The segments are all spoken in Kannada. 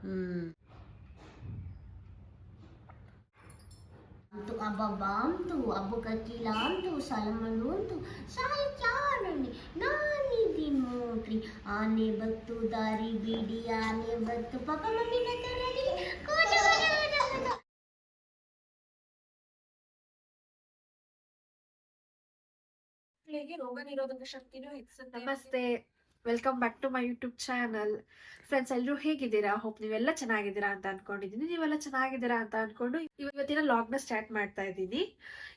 Hmm. Ababam tu, abu kakilam tu, salamanun tu, salcharanni, nani dimotri, ane battu dari bidi, ane battu, papa mummy natarali, koja koja koja koja. ರೋಗ ನಿರೋಧಕ ಶಕ್ತಿನೂ ಹೆಚ್ಚುತ್ತೆ. ನಮಸ್ತೆ, welcome back to my YouTube channel. Friends, ಎಲ್ಲರೂ ಹೇಗಿದ್ದೀರಾ? ಹೋಪ್ ನೀವೆಲ್ಲ ಚೆನ್ನಾಗಿದ್ದೀರಾ ಅಂತ ಅನ್ಕೊಂಡಿದ್ದೀನಿ. ನೀವೆಲ್ಲ ಚೆನ್ನಾಗಿದ್ದೀರಾ ಅಂತ ಅನ್ಕೊಂಡು ಇವತ್ತಿನ ಲಾಗ್ನ ಸ್ಟಾರ್ಟ್ ಮಾಡ್ತಾ ಇದ್ದೀನಿ.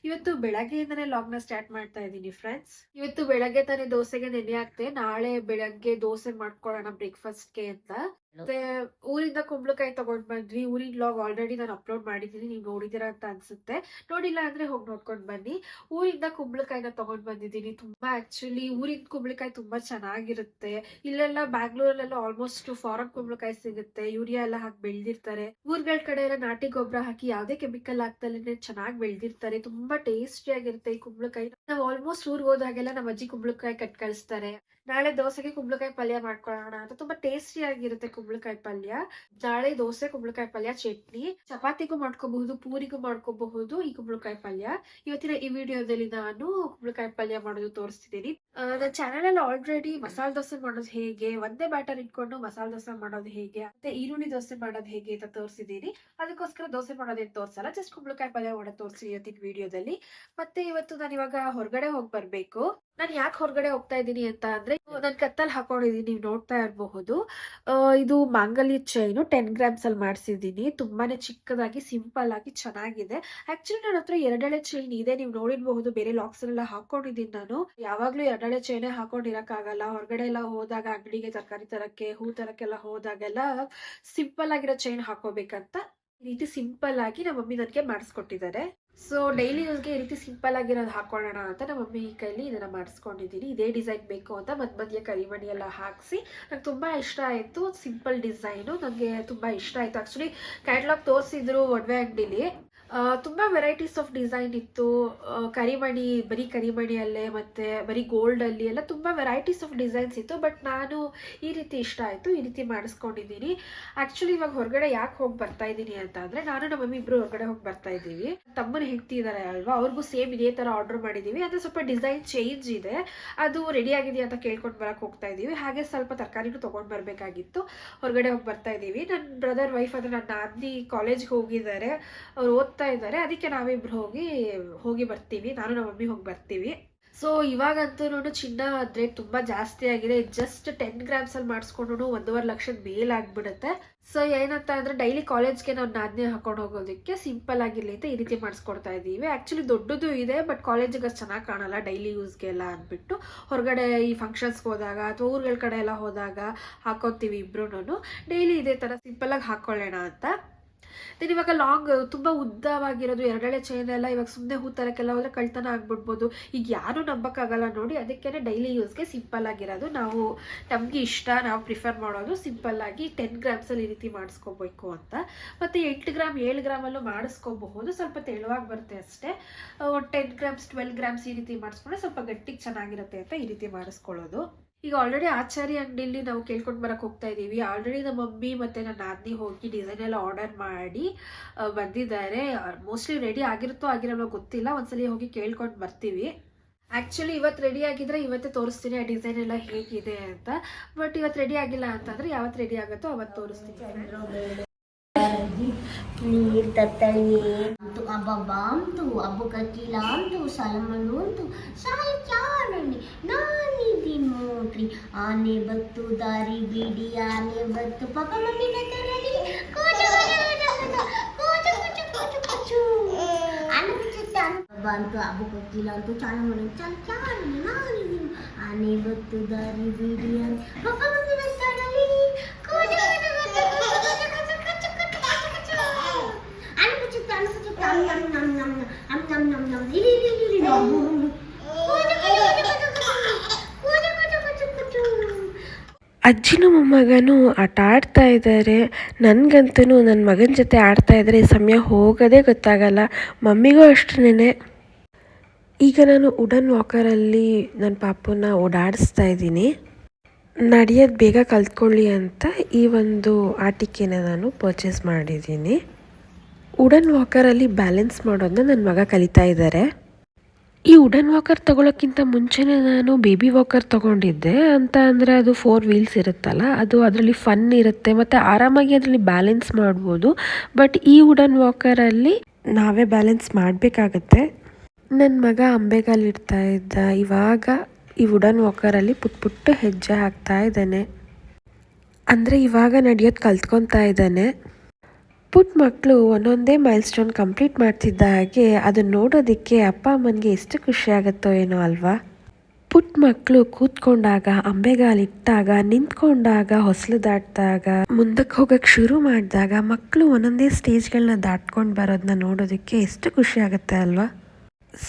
ಇವತ್ತು ಬೆಳಗ್ಗೆಯಿಂದನೇ ಲಾಗ್ನ ಸ್ಟಾರ್ಟ್ ಮಾಡ್ತಾ ಇದ್ದೀನಿ ಫ್ರೆಂಡ್ಸ್. ಇವತ್ತು ಬೆಳಗ್ಗೆ ತಾನೇ ದೋಸೆಗೆ ನೆನೆ ಹಾಕ್ತೆ. ನಾಳೆ ಬೆಳಗ್ಗೆ ದೋಸೆ ಮಾಡ್ಕೊಳ್ಳೋಣ ಬ್ರೇಕ್ಫಾಸ್ಟ್ಗೆ ಅಂತ. ಮತ್ತೆ ಊರಿಂದ ಕುಂಬಳಕಾಯಿ ತಗೊಂಡ್ ಬಂದ್ವಿ. ಊರಿನ ಲಾಗ್ ಆಲ್ರೆಡಿ ನಾನು ಅಪ್ಲೋಡ್ ಮಾಡಿದ್ದೀನಿ, ನೀವು ನೋಡಿದೀರಾ ಅಂತ ಅನ್ಸುತ್ತೆ. ನೋಡಿಲ್ಲ ಅಂದ್ರೆ ಹೋಗಿ ನೋಡ್ಕೊಂಡ್ ಬನ್ನಿ. ಊರಿಂದ ಕುಂಬಳಕಾಯಿನ ತಗೊಂಡ್ ಬಂದಿದ್ದೀನಿ. ತುಂಬಾ ಆಕ್ಚುಲಿ ಊರಿನ ಕುಂಬಳಕಾಯಿ ತುಂಬಾ ಚೆನ್ನಾಗಿರುತ್ತೆ. ಇಲ್ಲೆಲ್ಲ ಬ್ಯಾಂಗ್ಳೂರಲ್ಲೆಲ್ಲ ಆಲ್ಮೋಸ್ಟ್ ಫಾರನ್ ಕುಂಬಳಕಾಯಿ ಸಿಗುತ್ತೆ. ಯೂರಿಯಾ ಎಲ್ಲ ಹಾಕಿ ಬೆಳ್ದಿರ್ತಾರೆ. ಊರ್ಗಳ ಕಡೆ ಎಲ್ಲ ನಾಟಿ ಗೊಬ್ಬರ ಹಾಕಿ ಯಾವ್ದೇ ಕೆಮಿಕಲ್ ಹಾಕ್ದಲ್ಲೇ ಚೆನ್ನಾಗಿ ಬೆಳ್ದಿರ್ತಾರೆ. ತುಂಬಾ ಟೇಸ್ಟಿ ಆಗಿರುತ್ತೆ ಈ ಕುಂಬಳಕಾಯಿ. ನಾವು ಆಲ್ಮೋಸ್ಟ್ ಊರ್ಗ್ ಹೋದಾಗೆಲ್ಲ ನಮ್ಮ ಅಜ್ಜಿ ಕುಂಬಳಕಾಯಿ ಕಟ್ ಕಳಿಸ್ತಾರೆ. ನಾಳೆ ದೋಸೆಗೆ ಕುಂಬಳಕಾಯಿ ಪಲ್ಯ ಮಾಡ್ಕೊಳ್ಳೋಣ ಅಂತ. ತುಂಬಾ ಟೇಸ್ಟಿ ಆಗಿರುತ್ತೆ ಕುಂಬಳಕಾಯಿ ಪಲ್ಯ. ನಾಳೆ ದೋಸೆ, ಕುಂಬಳಕಾಯಿ ಪಲ್ಯ, ಚಟ್ನಿ, ಚಪಾತಿಗೂ ಮಾಡ್ಕೋಬಹುದು, ಪೂರಿಗೂ ಮಾಡ್ಕೋಬಹುದು ಈ ಕುಂಬಳಕಾಯಿ ಪಲ್ಯ. ಇವತ್ತಿನ ಈ ವಿಡಿಯೋದಲ್ಲಿ ನಾನು ಕುಂಬಳಕಾಯಿ ಪಲ್ಯ ಮಾಡೋದು ತೋರಿಸ್ತಿದ್ದೀನಿ. ನನ್ನ ಚಾನೆಲ್ ಅಲ್ಲಿ ಆಲ್ರೆಡಿ ಮಸಾಲೆ ದೋಸೆ ಮಾಡೋದು ಹೇಗೆ, ಒಂದೇ ಬ್ಯಾಟರ್ ಇಟ್ಕೊಂಡು ಮಸಾಲೆ ದೋಸೆ ಮಾಡೋದು ಹೇಗೆ, ಮತ್ತೆ ಈರುಳ್ಳಿ ದೋಸೆ ಮಾಡೋದು ಹೇಗೆ ಅಂತ ತೋರಿಸಿದ್ದೀನಿ. ಅದಕ್ಕೋಸ್ಕರ ದೋಸೆ ಮಾಡೋದೇನು ತೋರ್ಸಲ್ಲ, ಜಸ್ಟ್ ಕುಂಬಳಕಾಯಿ ಪಲ್ಯ ಮಾಡೋದು ತೋರಿಸಿ ಇವತ್ತಿನ ವಿಡಿಯೋದಲ್ಲಿ. ಮತ್ತೆ ಇವತ್ತು ನಾನು ಇವಾಗ ಹೊರಗಡೆ ಹೋಗಿ ಬರ್ಬೇಕು. ನಾನು ಯಾಕೆ ಹೊರಗಡೆ ಹೋಗ್ತಾ ಇದ್ದೀನಿ ಅಂತ ಅಂದ್ರೆ, ನಾನು ಕತ್ತಲ್ಲಿ ಹಾಕೊಂಡಿದ್ದೀನಿ, ನೀವು ನೋಡ್ತಾ ಇರಬಹುದು. ಇದು ಮಾಂಗಲ್ಯ ಚೈನು 10 ಗ್ರಾಮ್ಸ್ ಅಲ್ಲಿ ಮಾಡಿಸಿದ್ದೀನಿ. ತುಂಬಾನೇ ಚಿಕ್ಕದಾಗಿ ಸಿಂಪಲ್ ಆಗಿ ಚೆನ್ನಾಗಿದೆ. ಆಕ್ಚುಲಿ ನನ್ನ ಹತ್ರ ಎರಡೆಳೆ ಚೈನ್ ಇದೆ, ನೀವು ನೋಡಿರಬಹುದು. ಬೇರೆ ಲಾಕ್ಸ್ ಎಲ್ಲ ಹಾಕೊಂಡಿದ್ದೀನಿ ನಾನು. ಯಾವಾಗ್ಲೂ ಎರಡೆಳೆ ಚೈನೇ ಹಾಕೊಂಡಿರಕ್ಕಾಗಲ್ಲ. ಹೊರಗಡೆ ಎಲ್ಲ ಹೋದಾಗ, ಅಂಗಡಿಗೆ ತರಕಾರಿ ತರಕ್ಕೆ, ಹೂ ತರಕ್ಕೆಲ್ಲ ಹೋದಾಗೆಲ್ಲ ಸಿಂಪಲ್ ಆಗಿರೋ ಚೈನ್ ಹಾಕೋಬೇಕಂತ ಈ ರೀತಿ ಸಿಂಪಲ್ ಆಗಿ ನಮ್ಮ ಮಮ್ಮಿ ನನಗೆ ಮಾಡಿಸ್ಕೊಟ್ಟಿದ್ದಾರೆ. ಸೊ ಡೈಲಿ ಯೂಸ್ಗೆ ಈ ರೀತಿ ಸಿಂಪಲ್ ಆಗಿರೋದು ಹಾಕೊಳ್ಳೋಣ ಅಂತ ನಮ್ಮ ಮಮ್ಮಿ ಈ ಕೈಲಿ ಇದನ್ನ ಮಾಡಿಸ್ಕೊಂಡಿದ್ದೀನಿ. ಇದೇ ಡಿಸೈನ್ ಬೇಕು ಅಂತ ಮಧ್ಯ ಕರಿಮಣಿ ಎಲ್ಲ ಹಾಕಿಸಿ ನಂಗೆ ತುಂಬಾ ಇಷ್ಟ ಆಯ್ತು. ಸಿಂಪಲ್ ಡಿಸೈನು ನನಗೆ ತುಂಬಾ ಇಷ್ಟ ಆಯ್ತು. ಆಕ್ಚುಲಿ ಕ್ಯಾಟ್ಲಾಗ್ ತೋರಿಸಿದ್ರು ಒಡವೆ ಅಂಗಡಿಲಿ. ತುಂಬಾ ವೆರೈಟೀಸ್ ಆಫ್ ಡಿಸೈನ್ ಇತ್ತು. ಕರಿಮಣಿ, ಬರೀ ಕರಿಮಣಿಯಲ್ಲೇ, ಮತ್ತೆ ಬರೀ ಗೋಲ್ಡ್ ಅಲ್ಲಿ ಎಲ್ಲ ತುಂಬಾ ವೆರೈಟೀಸ್ ಆಫ್ ಡಿಸೈನ್ಸ್ ಇತ್ತು. ಬಟ್ ನಾನು ಈ ರೀತಿ ಇಷ್ಟ ಆಯ್ತು, ಈ ರೀತಿ ಮಾಡಿಸ್ಕೊಂಡಿದ್ದೀನಿ. ಆಕ್ಚುಲಿ ಇವಾಗ ಹೊರಗಡೆ ಯಾಕೆ ಹೋಗಿ ಬರ್ತಾ ಇದ್ದೀನಿ ಅಂತ ಅಂದ್ರೆ, ನಾನು ನಮ್ಮ ಮಮ್ಮಿ ಇಬ್ರು ಹೊರಗಡೆ ಹೋಗಿ ಬರ್ತಾ ಇದ್ದೀವಿ. ತಮ್ಮನ ಹೆಂಡತಿ ಇದಾರೆ ಅಲ್ವಾ, ಅವ್ರಿಗೂ ಸೇಮ್ ಇದೇ ತರ ಆರ್ಡರ್ ಮಾಡಿದೀವಿ. ಅಂದ್ರೆ ಸ್ವಲ್ಪ ಡಿಸೈನ್ ಚೇಂಜ್ ಇದೆ, ಅದು ರೆಡಿ ಆಗಿದೆಯಾ ಅಂತ ಕೇಳ್ಕೊಂಡು ಬರಕ್ ಹೋಗ್ತಾ ಇದೀವಿ. ಹಾಗೆ ಸ್ವಲ್ಪ ತರಕಾರಿನೂ ತಗೊಂಡ್ ಬರ್ಬೇಕಾಗಿತ್ತು. ಹೊರಗಡೆ ಹೋಗಿ ಬರ್ತಾ ಇದೀವಿ. ನನ್ನ ಬ್ರದರ್ ವೈಫ್ ಅಂದ್ರೆ ನನ್ನ ನಾದಿನಿ ಕಾಲೇಜ್ಗೆ ಹೋಗಿದ್ದಾರೆ, ಅವ್ರು ಓದ್ತಾ ಇದ್ದಾರೆ. ಅದಕ್ಕೆ ನಾವಿಬ್ರು ಹೋಗಿ ಬರ್ತೀವಿ. ನಾನು ನಮ್ಮ ಮಮ್ಮಿ ಹೋಗಿ ಬರ್ತೀವಿ. ಸೊ ಇವಾಗಂತೂ ಚಿನ್ನ ರೇಟ್ ತುಂಬಾ ಜಾಸ್ತಿ ಆಗಿದೆ. ಜಸ್ಟ್ 10 ಗ್ರಾಮ್ಸ್ ಅಲ್ಲಿ ಮಾಡಿಸ್ಕೊಂಡು 1.5 ಲಕ್ಷದ ಮೇಲ್ ಆಗ್ಬಿಡುತ್ತೆ. ಸೊ ಏನಂತ ಅಂದ್ರೆ, ಡೈಲಿ ಕಾಲೇಜ್ಗೆ ನಾವು ನಾದ್ನೇ ಹಾಕೊಂಡು ಹೋಗೋದಕ್ಕೆ ಸಿಂಪಲ್ ಆಗಿರ್ಲಿ ಅಂತ ಈ ರೀತಿ ಮಾಡಿಸ್ಕೊಡ್ತಾ ಇದೀವಿ. ಆಕ್ಚುಲಿ ದೊಡ್ಡದು ಇದೆ, ಬಟ್ ಕಾಲೇಜಿಗೆ ಅಷ್ಟು ಚೆನ್ನಾಗಿ ಕಾಣಲ್ಲ ಡೈಲಿ ಯೂಸ್ಗೆಲ್ಲ ಅಂದ್ಬಿಟ್ಟು ಹೊರಗಡೆ ಈ ಫಂಕ್ಷನ್ಸ್ಗೆ ಹೋದಾಗ ಅಥವಾ ಊರುಗಳ ಕಡೆ ಎಲ್ಲ ಹೋದಾಗ ಹಾಕೋತೀವಿ ಇಬ್ರು. ಡೈಲಿ ಇದೇ ತರ ಸಿಂಪಲ್ ಆಗಿ ಹಾಕೊಳ್ಳೋಣ ಅಂತ. ಇವಾಗ ಲಾಂಗ್ ತುಂಬಾ ಉದ್ದವಾಗಿರೋದು ಎರಡೆಳೆ ಚೈನ್ ಎಲ್ಲ ಇವಾಗ ಸುಮ್ಮನೆ ಹೂ ತರಕ್ಕೆಲ್ಲ ಹೋದ್ರೆ ಕಳ್ತನ ಆಗ್ಬಿಡ್ಬೋದು. ಈಗ ಯಾರು ನಂಬಕ್ಕಾಗಲ್ಲ ನೋಡಿ. ಅದಕ್ಕೇನೆ ಡೈಲಿ ಯೂಸ್ಗೆ ಸಿಂಪಲ್ ಆಗಿರೋದು ನಮ್ಗೆ ಇಷ್ಟ. ನಾವು ಪ್ರಿಫರ್ ಮಾಡೋದು ಸಿಂಪಲ್ ಆಗಿ 10 ಗ್ರಾಮ್ಸ್ ಅಲ್ಲಿ ಈ ರೀತಿ ಮಾಡಿಸ್ಕೋಬೇಕು ಅಂತ. ಮತ್ತೆ 8 ಗ್ರಾಮ್ 7 ಗ್ರಾಮ್ ಅಲ್ಲೂ ಮಾಡಿಸ್ಕೋಬಹುದು, ಸ್ವಲ್ಪ ತೆಳುವಾಗಿ ಬರುತ್ತೆ ಅಷ್ಟೇ. 10 ಗ್ರಾಮ್ಸ್ 12 ಗ್ರಾಮ್ಸ್ ಈ ರೀತಿ ಮಾಡಿಸ್ಕೊಂಡ್ರೆ ಸ್ವಲ್ಪ ಗಟ್ಟಿಗೆ ಚೆನ್ನಾಗಿರುತ್ತೆ ಅಂತ ಈ ರೀತಿ ಮಾಡಿಸ್ಕೊಳ್ಳೋದು. ಈಗ ಆಲ್ರೆಡಿ ಆಚಾರಿ ಅಂಗಡಿಲಿ ನಾವು ಕೇಳ್ಕೊಂಡು ಬರಕ್ ಹೋಗ್ತಾ ಇದೀವಿ. ಆಲ್ರೆಡಿ ನಮ್ಮ ಮಮ್ಮಿ ಮತ್ತೆ ನನ್ನ ನಾದಿನಿ ಹೋಗಿ ಡಿಸೈನ್ ಎಲ್ಲ ಆರ್ಡರ್ ಮಾಡಿ ಬಂದಿದ್ದಾರೆ. ಮೋಸ್ಟ್ಲಿ ರೆಡಿ ಆಗಿರುತ್ತೋ ಆಗಿರಲ್ವೋ ಗೊತ್ತಿಲ್ಲ, ಒಂದ್ಸಲಿ ಹೋಗಿ ಕೇಳ್ಕೊಂಡು ಬರ್ತೀವಿ. ಆಕ್ಚುಲಿ ಇವತ್ತು ರೆಡಿ ಆಗಿದ್ರೆ ಇವತ್ತೇ ತೋರಿಸ್ತೀನಿ ಆ ಡಿಸೈನ್ ಎಲ್ಲ ಹೇಗಿದೆ ಅಂತ. ಬಟ್ ಇವತ್ತು ರೆಡಿ ಆಗಿಲ್ಲ ಅಂತಂದ್ರೆ ಯಾವತ್ತು ರೆಡಿ ಆಗುತ್ತೋ ಅವತ್ತು ತೋರಿಸ್ತೀನಿ. ನೀರ್ ತತ್ತಳಿ ababam tu, abu kakilam tu, salamanun tu, salcharanni, nani dimotri, ane battu dari bidi, ane battu, papa mummy natarali, koja koja koja koja koja koja koja. Anu kucita ababam tu, abu kakilam tu, salamanun, salcharanni, nani dim, ane battu dari bidi, ane papa mummy natarali, koja koja koja koja koja. ಅಜ್ಜಿನೂ ಮೊಮ್ಮಗನೂ ಆಟ ಆಡ್ತಾ ಇದ್ದಾರೆ. ನನಗಂತೂ ನನ್ನ ಮಗನ ಜೊತೆ ಆಡ್ತಾ ಇದ್ದರೆ ಸಮಯ ಹೋಗೋದೇ ಗೊತ್ತಾಗಲ್ಲ. ಮಮ್ಮಿಗೂ ಅಷ್ಟೇನೆ. ಈಗ ನಾನು ವುಡನ್ ವಾಕರಲ್ಲಿ ನನ್ನ ಪಾಪುನ ಓಡಾಡಿಸ್ತಾ ಇದ್ದೀನಿ. ನಡೆಯೋದು ಬೇಗ ಕಲ್ತ್ಕೊಳ್ಳಿ ಅಂತ ಈ ಒಂದು ಆಟಿಕೆನ ನಾನು ಪರ್ಚೇಸ್ ಮಾಡಿದ್ದೀನಿ. ವುಡನ್ ವಾಕರಲ್ಲಿ ಬ್ಯಾಲೆನ್ಸ್ ಮಾಡೋದನ್ನ ನನ್ನ ಮಗ ಕಲಿತಾ ಇದ್ದಾರೆ. ಈ ವುಡನ್ ವಾಕರ್ ತೊಗೊಳೋಕ್ಕಿಂತ ಮುಂಚೆನೇ ನಾನು ಬೇಬಿ ವಾಕರ್ ತೊಗೊಂಡಿದ್ದೆ. ಅಂತ ಅಂದರೆ ಅದು 4 ವೀಲ್ಸ್ ಇರುತ್ತಲ್ಲ, ಅದು ಅದರಲ್ಲಿ ಫನ್ ಇರುತ್ತೆ ಮತ್ತು ಆರಾಮಾಗಿ ಅದರಲ್ಲಿ ಬ್ಯಾಲೆನ್ಸ್ ಮಾಡ್ಬೋದು. ಬಟ್ ಈ ವುಡನ್ ವಾಕರಲ್ಲಿ ನಾವೇ ಬ್ಯಾಲೆನ್ಸ್ ಮಾಡಬೇಕಾಗತ್ತೆ. ನನ್ನ ಮಗ ಅಂಬೆಗಾಲಿಡ್ತಾ ಇದ್ದ. ಇವಾಗ ಈ ವುಡನ್ ವಾಕರಲ್ಲಿ ಪುಟ್ಟ ಹೆಜ್ಜೆ ಹಾಕ್ತಾ ಇದ್ದಾನೆ. ಅಂದರೆ ಇವಾಗ ನಡೆಯೋದು ಕಲ್ತ್ಕೊತಾ ಇದ್ದಾನೆ. ಪುಟ್ಟ ಮಕ್ಕಳು ಒಂದೊಂದೇ ಮೈಲ್ ಸ್ಟೋನ್ ಕಂಪ್ಲೀಟ್ ಮಾಡ್ತಿದ್ದ ಹಾಗೆ ಅದನ್ನು ನೋಡೋದಕ್ಕೆ ಅಪ್ಪ ಅಮ್ಮನಿಗೆ ಎಷ್ಟು ಖುಷಿ ಆಗುತ್ತೋ ಏನೋ ಅಲ್ವಾ. ಪುಟ್ಟ ಮಕ್ಕಳು ಕೂತ್ಕೊಂಡಾಗ, ಅಂಬೆಗಾಲಿಟ್ಟಾಗ, ನಿಂತ್ಕೊಂಡಾಗ, ಹೊಸಲು ದಾಟಿದಾಗ, ಮುಂದಕ್ಕೆ ಹೋಗೋಕ್ಕೆ ಶುರು ಮಾಡಿದಾಗ ಮಕ್ಕಳು ಒಂದೊಂದೇ ಸ್ಟೇಜ್ಗಳನ್ನ ದಾಟ್ಕೊಂಡು ಬರೋದನ್ನ ನೋಡೋದಕ್ಕೆ ಎಷ್ಟು ಖುಷಿ ಆಗುತ್ತೆ ಅಲ್ವಾ.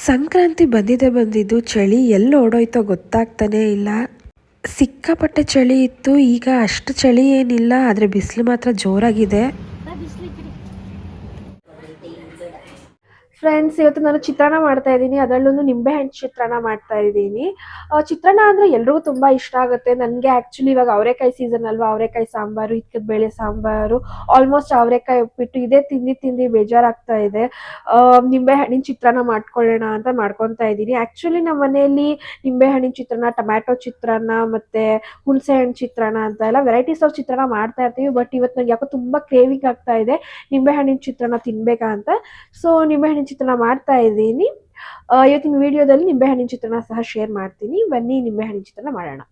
ಸಂಕ್ರಾಂತಿ ಬಂದಿದ್ದು ಚಳಿ ಎಲ್ಲಿ ಓಡೋಯ್ತೋ ಗೊತ್ತಾಗ್ತಾನೇ ಇಲ್ಲ. ಸಿಕ್ಕಾಪಟ್ಟೆ ಚಳಿ ಇತ್ತು. ಈಗ ಅಷ್ಟು ಚಳಿ ಏನಿಲ್ಲ, ಆದರೆ ಬಿಸಿಲು ಮಾತ್ರ ಜೋರಾಗಿದೆ. ಫ್ರೆಂಡ್ಸ್, ಇವತ್ತು ನಾನು ಚಿತ್ರಾನ್ನ ಮಾಡ್ತಾ ಇದ್ದೀನಿ. ಅದರಲ್ಲೊಂದು ನಿಂಬೆಹಣ್ಣು ಚಿತ್ರಾನ್ನ ಮಾಡ್ತಾ ಇದ್ದೀನಿ. ಚಿತ್ರಾನ್ನ ಅಂದರೆ ಎಲ್ರಿಗೂ ತುಂಬ ಇಷ್ಟ ಆಗುತ್ತೆ. ನನಗೆ ಆ್ಯಕ್ಚುಲಿ ಇವಾಗ ಅವರೆಕಾಯಿ ಸೀಸನ್ ಅಲ್ವಾ, ಅವರೆಕಾಯಿ ಸಾಂಬಾರು, ಇಕ್ಕದ ಬೇಳೆ ಸಾಂಬಾರು, ಆಲ್ಮೋಸ್ಟ್ ಅವರೆಕಾಯಿ ಉಪ್ಪಿಟ್ಟು ಇದೇ ತಿಂದು ಬೇಜಾರಾಗ್ತಾ ಇದೆ. ನಿಂಬೆಹಣ್ಣಿನ ಚಿತ್ರಾನ್ನ ಮಾಡ್ಕೊಳ್ಳೋಣ ಅಂತ ಮಾಡ್ಕೊತಾ ಇದ್ದೀನಿ. ಆ್ಯಕ್ಚುಲಿ ನಮ್ಮ ಮನೆಯಲ್ಲಿ ನಿಂಬೆಹಣ್ಣಿನ ಚಿತ್ರಾನ್ನ, ಟೊಮ್ಯಾಟೊ ಚಿತ್ರಾನ್ನ ಮತ್ತು ಹುಣಸೆ ಹಣ್ಣು ಚಿತ್ರಾನ್ನ ಅಂತ ಎಲ್ಲ ವೆರೈಟೀಸ್ ಆಫ್ ಚಿತ್ರಾನ್ನ ಮಾಡ್ತಾ ಇರ್ತೀವಿ. ಬಟ್ ಇವತ್ತು ನನಗೆ ಯಾಕೋ ತುಂಬ ಕ್ರೇವಿಂಗ್ ಆಗ್ತಾ ಇದೆ ನಿಂಬೆಹಣ್ಣಿನ ಚಿತ್ರಾನ್ನ ತಿನ್ಬೇಕಾ ಅಂತ. ಸೊ ನಿಂಬೆಹಣ್ಣಿನ ಚಿತ್ರಾನ್ನ ಮಾಡ್ತಾ ಇದ್ದೀನಿ. ಇವತ್ತಿನ ವಿಡಿಯೋದಲ್ಲಿ ನಿಂಬೆಹಣ್ಣಿನ ಚಿತ್ರಾನ್ನ ಸಹ ಶೇರ್ ಮಾಡ್ತೀನಿ. ಬನ್ನಿ ನಿಂಬೆಹಣ್ಣಿನ ಚಿತ್ರಾನ್ನ ಮಾಡೋಣ.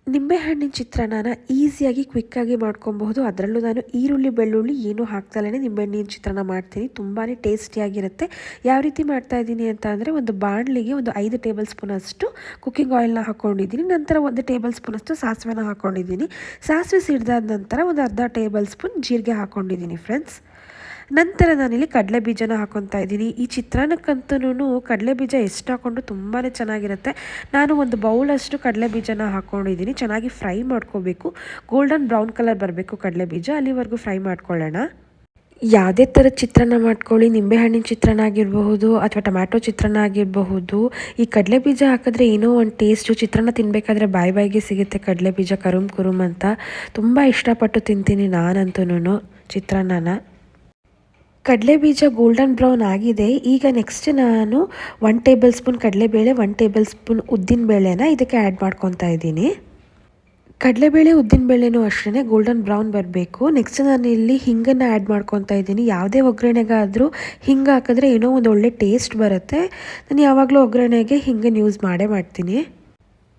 ನಿಂಬೆಹಣ್ಣಿನ ಚಿತ್ರಾನ್ನ ಈಸಿಯಾಗಿ ಕ್ವಿಕ್ಕಾಗಿ ಮಾಡ್ಕೊಬಹುದು. ಅದರಲ್ಲೂ ನಾನು ಈರುಳ್ಳಿ ಬೆಳ್ಳುಳ್ಳಿ ಏನೂ ಹಾಕ್ದಲೇ ನಿಂಬೆಹಣ್ಣಿನ ಚಿತ್ರಾನ್ನ ಮಾಡ್ತೀನಿ. ತುಂಬಾ ಟೇಸ್ಟಿಯಾಗಿರುತ್ತೆ. ಯಾವ ರೀತಿ ಮಾಡ್ತಾ ಇದ್ದೀನಿ ಅಂತ ಅಂದರೆ, ಒಂದು ಬಾಣಲಿಗೆ ಒಂದು 5 ಟೇಬಲ್ ಸ್ಪೂನ್ ಅಷ್ಟು ಕುಕ್ಕಿಂಗ್ ಆಯಿಲ್ನ ಹಾಕ್ಕೊಂಡಿದ್ದೀನಿ. ನಂತರ 1 ಟೇಬಲ್ ಸ್ಪೂನ್ ಅಷ್ಟು ಸಾಸಿವೆನ ಹಾಕ್ಕೊಂಡಿದ್ದೀನಿ. ಸಾಸಿವೆ ಸಿಡ್ದಾದ ನಂತರ ಒಂದು ಅರ್ಧ ಟೇಬಲ್ ಸ್ಪೂನ್ ಜೀರಿಗೆ ಹಾಕ್ಕೊಂಡಿದ್ದೀನಿ ಫ್ರೆಂಡ್ಸ್. ನಂತರ ನಾನಿಲ್ಲಿ ಕಡಲೆ ಬೀಜನ ಹಾಕ್ಕೊತಾ ಇದ್ದೀನಿ. ಈ ಚಿತ್ರಾನ್ನಕ್ಕಂತೂ ಕಡಲೆ ಬೀಜ ಎಷ್ಟು ಹಾಕ್ಕೊಂಡ್ರು ತುಂಬಾ ಚೆನ್ನಾಗಿರುತ್ತೆ. ನಾನು ಒಂದು ಬೌಲಷ್ಟು ಕಡಲೆ ಬೀಜನ ಹಾಕ್ಕೊಂಡಿದ್ದೀನಿ. ಚೆನ್ನಾಗಿ ಫ್ರೈ ಮಾಡ್ಕೋಬೇಕು. ಗೋಲ್ಡನ್ ಬ್ರೌನ್ ಕಲರ್ ಬರಬೇಕು ಕಡಲೆ ಬೀಜ, ಅಲ್ಲಿವರೆಗೂ ಫ್ರೈ ಮಾಡ್ಕೊಳ್ಳೋಣ. ಯಾವುದೇ ಥರದ ಚಿತ್ರಾನ್ನ ಮಾಡ್ಕೊಳ್ಳಿ, ನಿಂಬೆಹಣ್ಣಿನ ಚಿತ್ರಾನ್ನ ಆಗಿರಬಹುದು ಅಥವಾ ಟೊಮ್ಯಾಟೊ ಚಿತ್ರಾನ್ನ ಆಗಿರಬಹುದು, ಈ ಕಡಲೆ ಬೀಜ ಹಾಕಿದ್ರೆ ಏನೋ ಒಂದು ಟೇಸ್ಟು. ಚಿತ್ರಾನ್ನ ತಿನ್ನಬೇಕಾದ್ರೆ ಬಾಯಿಗೆ ಸಿಗುತ್ತೆ ಕಡಲೆ ಬೀಜ ಕುರುಮ್ ಅಂತ. ತುಂಬ ಇಷ್ಟಪಟ್ಟು ತಿಂತೀನಿ ನಾನಂತೂ ಚಿತ್ರಾನ್ನನ. ಕಡಲೆ ಬೀಜ ಗೋಲ್ಡನ್ ಬ್ರೌನ್ ಆಗಿದೆ. ಈಗ ನೆಕ್ಸ್ಟ್ ನಾನು 1 ಟೇಬಲ್ ಸ್ಪೂನ್ ಕಡಲೆಬೇಳೆ, 1 ಟೇಬಲ್ ಸ್ಪೂನ್ ಉದ್ದಿನಬೇಳೆನ ಇದಕ್ಕೆ ಆ್ಯಡ್ ಮಾಡ್ಕೊತಾ ಇದ್ದೀನಿ. ಕಡಲೆಬೇಳೆ ಉದ್ದಿನಬೇಳೆನೂ ಅಷ್ಟೇ ಗೋಲ್ಡನ್ ಬ್ರೌನ್ ಬರಬೇಕು. ನೆಕ್ಸ್ಟ್ ನಾನು ಇಲ್ಲಿ ಹಿಂಗನ್ನು ಆ್ಯಡ್ ಮಾಡ್ಕೊತಾ ಇದ್ದೀನಿ. ಯಾವುದೇ ಒಗ್ಗರಣೆಗಾದರೂ ಹಿಂಗೆ ಹಾಕಿದ್ರೆ ಏನೋ ಒಂದು ಒಳ್ಳೆ ಟೇಸ್ಟ್ ಬರುತ್ತೆ. ನಾನು ಯಾವಾಗಲೂ ಒಗ್ಗರಣೆಗೆ ಹಿಂಗನ್ನು ಯೂಸ್ ಮಾಡ್ತೀನಿ.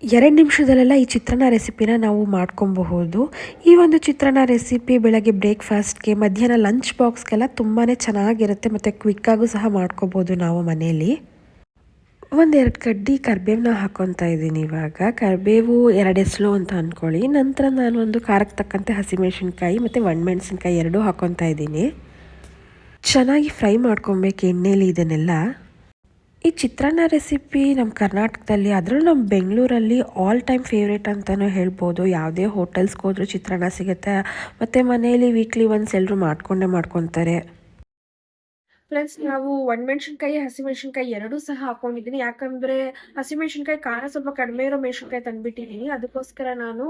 2 ನಿಮಿಷದಲ್ಲೆಲ್ಲ ಈ ಚಿತ್ರಾನ್ನ ರೆಸಿಪಿನ ನಾವು ಮಾಡ್ಕೊಬಹುದು. ಈ ಒಂದು ಚಿತ್ರಾನ್ನ ರೆಸಿಪಿ ಬೆಳಗ್ಗೆ ಬ್ರೇಕ್ಫಾಸ್ಟ್ಗೆ, ಮಧ್ಯಾಹ್ನ ಲಂಚ್ ಬಾಕ್ಸ್ಗೆಲ್ಲ ತುಂಬಾ ಚೆನ್ನಾಗಿರುತ್ತೆ ಮತ್ತು ಕ್ವಿಕ್ಕಾಗೂ ಸಹ ಮಾಡ್ಕೋಬೋದು ನಾವು ಮನೆಯಲ್ಲಿ. 1-2 ಕಡ್ಡಿ ಕರಿಬೇವನ್ನ ಹಾಕ್ಕೊತಾ ಇದ್ದೀನಿ. ಇವಾಗ ಕರಿಬೇವು 2 ಎಸ್ಲು ಅಂತ ಅಂದ್ಕೊಳ್ಳಿ. ನಂತರ ನಾನು ಒಂದು ಖಾರಕ್ಕೆ ತಕ್ಕಂತೆ ಹಸಿಮೆಣಸಿನ್ಕಾಯಿ ಮತ್ತು ಒಣಮೆಣಸಿನ್ಕಾಯಿ 2 ಹಾಕ್ಕೊತಾ ಇದ್ದೀನಿ. ಚೆನ್ನಾಗಿ ಫ್ರೈ ಮಾಡ್ಕೊಬೇಕು ಎಣ್ಣೆಲಿ ಇದನ್ನೆಲ್ಲ. ಈ ಚಿತ್ರಾನ್ನ ರೆಸಿಪಿ ನಮ್ಮ ಕರ್ನಾಟಕದಲ್ಲಿ, ಅದರಲ್ಲೂ ನಮ್ಮ ಬೆಂಗಳೂರಲ್ಲಿ ಆಲ್ ಟೈಮ್ ಫೇವ್ರೇಟ್ ಅಂತಲೂ ಹೇಳ್ಬೋದು. ಯಾವುದೇ ಹೋಟೆಲ್ಸ್ಗೆ ಹೋದ್ರೂ ಚಿತ್ರಾನ್ನ ಸಿಗುತ್ತೆ. ಮತ್ತು ಮನೆಯಲ್ಲಿ ವೀಕ್ಲಿ ಒನ್ಸ್ ಎಲ್ಲರೂ ಮಾಡ್ಕೊತಾರೆ. ಫ್ರೆಂಡ್ಸ್, ನಾವು ಒಣಮೆಣಸಿನ್ಕಾಯಿ, ಹಸಿಮೆಣಸಿನ್ಕಾಯಿ 2 ಸಹ ಹಾಕೊಂಡಿದ್ದೀನಿ. ಯಾಕಂದರೆ ಹಸಿಮೆಣಸಿನ್ಕಾಯಿ ಖಾರ ಸ್ವಲ್ಪ ಕಡಿಮೆ ಇರೋ ಮೆಣಸಿನ್ಕಾಯಿ ತಂದುಬಿಟ್ಟಿದ್ದೀನಿ. ಅದಕ್ಕೋಸ್ಕರ ನಾನು